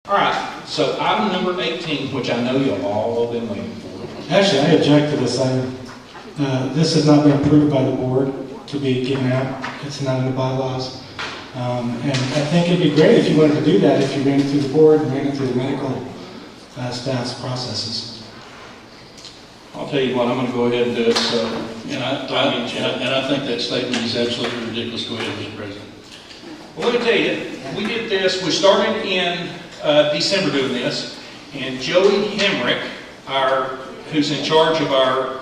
All right, so item number 18, which I know you've all been waiting for. Actually, I object to this item. This has not been approved by the board to be given out. It's not in the bylaws. And I think it'd be great if you wanted to do that, if you ran it through the board and ran it through the medical staff's processes. I'll tell you what, I'm going to go ahead and do it. So, And I think that statement is absolutely ridiculous. Go ahead, Mr. President. well, let me tell you, we did this. We started in December doing this, and Joey Hemrick, who's in charge of our,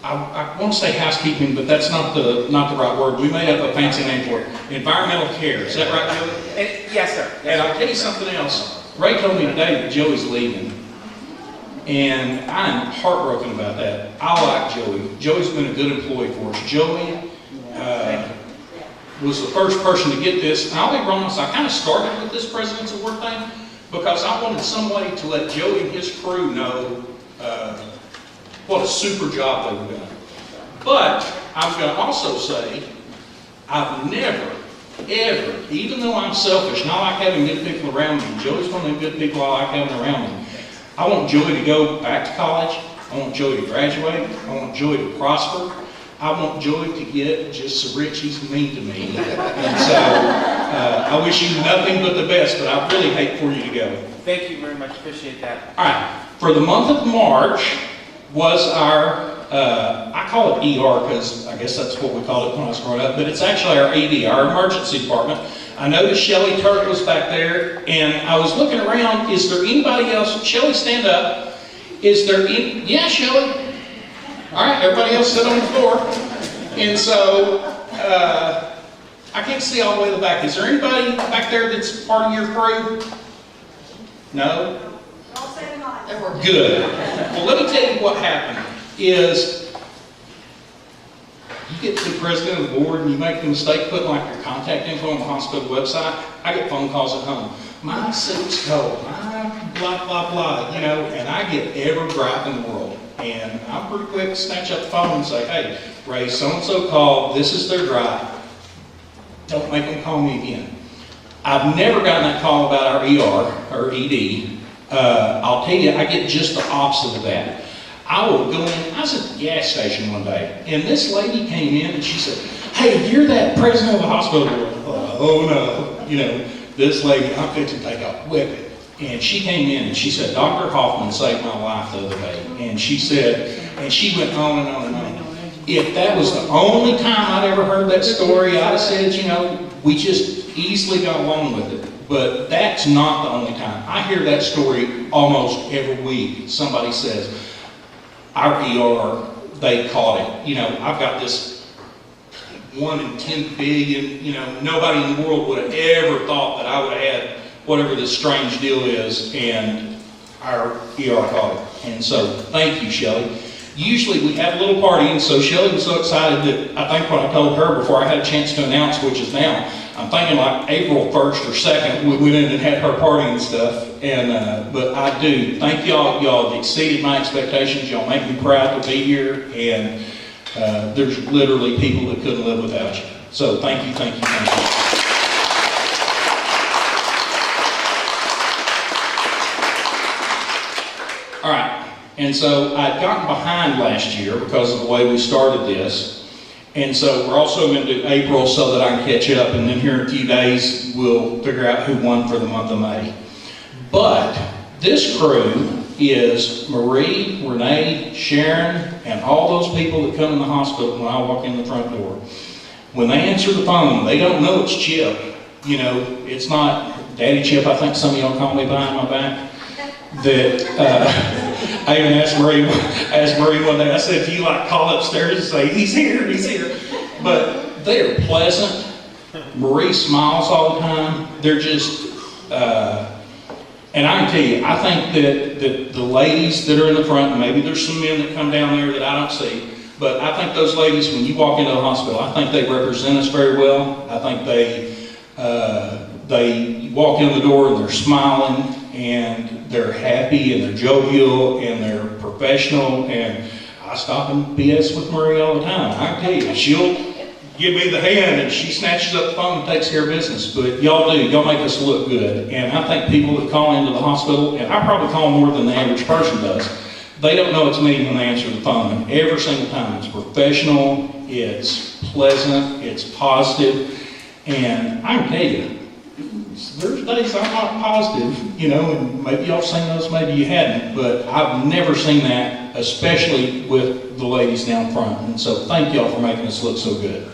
I want to say housekeeping, but that's not the right word. We made up a fancy name for it. Environmental care. Is that right, Joey? Yes, sir. And I'll tell you something else. Ray told me today that Joey's leaving. And I'm heartbroken about that. I like Joey. Joey's been a good employee for us. Joey was the first person to get this. And I'll be honest, I kind of started with this Presidents at Work thing because I wanted some way to let Joey and his crew know what a super job they were doing. But I was going to also say, I've never, ever, even though I'm selfish and I like having good people around me, Joey's one of the good people I like having around me. I want Joey to go back to college. I want Joey to graduate. I want Joey to prosper. I want Joey to get just so rich he's mean to me. And so I wish you nothing but the best, but I really hate for you to go. Thank you very much. Appreciate that. All right. For the month of March was our, I call it ER because I guess that's what we called it when I was growing up, but it's actually our ED, our emergency department. I noticed Shelly Turk was back there, and I was looking around. Is there anybody else? Shelly, stand up. Is there any? Yeah, Shelly. All right, everybody else sit on the floor. And so, I can't see all the way to the back. Is there anybody back there that's part of your crew? No? Good. Well, let me tell you what happened is you get to the president of the board and you make the mistake putting like your contact info on the hospital website. I get phone calls at home. My suit's cold. My blah, blah, blah, you know, and I get every gripe in the world. And I'm pretty quick to snatch up the phone and say, hey, Ray, so-and-so called. This is their gripe. Don't make them call me again. I've never gotten that call about our ER or ED. I'll tell you, I get just the opposite of that. I will go in, I was at the gas station one day, and this lady came in and she said, hey, you're that president of the hospital board. Oh no, you know, this lady, I'm fixing to take a whipping. And she came in and she said, Dr. Hoffman saved my life the other day. And she said, and she went on and on and on. If that was the only time I'd ever heard that story, I'd have said, you know, we just easily got along with it. But that's not the only time. I hear that story almost every week. Somebody says, our ER, they caught it. You know, I've got this 1 in 10 billion, you know, nobody in the world would have ever thought that I would have had whatever this strange deal is, and our ER caught it. And so, thank you, Shelly. Usually we have a little party, and so Shelly was so excited that I think what I told her before I had a chance to announce, which is now, I'm thinking like April 1st or 2nd, we went in and had her party and stuff. And but I do thank y'all. Y'all have exceeded my expectations. Y'all make me proud to be here. And there's literally people that couldn't live without you. So thank you, thank you, thank you. All right. And so I'd gotten behind last year because of the way we started this. And so we're also going to do April so that I can catch up, and then here in a few days we'll figure out who won for the month of May. But this crew is Marie, Renee, Sharon, and all those people that come in the hospital when I walk in the front door. When they answer the phone, they don't know it's Chip. You know, it's not Daddy Chip. I think some of y'all call me behind my back. That I even asked Marie one day, I said, do you like call upstairs and say, he's here, he's here? But they're pleasant. Marie smiles all the time. They're just, and I can tell you, I think that the ladies that are in the front, and maybe there's some men that come down there that I don't see, but I think those ladies, when you walk into the hospital, I think they represent us very well. I think they walk in the door and they're smiling, and they're happy, and they're jovial, and they're professional, and I stop and BS with Marie all the time. I can tell you, give me the hand, and she snatches up the phone and takes care of business. But y'all do, y'all make us look good. And I think people that call into the hospital, and I probably call more than the average person does, they don't know it's me when they answer the phone. And every single time, it's professional, it's pleasant, it's positive, and I can tell you, there's days I'm not positive, you know, and maybe y'all seen those, maybe you hadn't, but I've never seen that, especially with the ladies down front. And so thank y'all for making us look so good.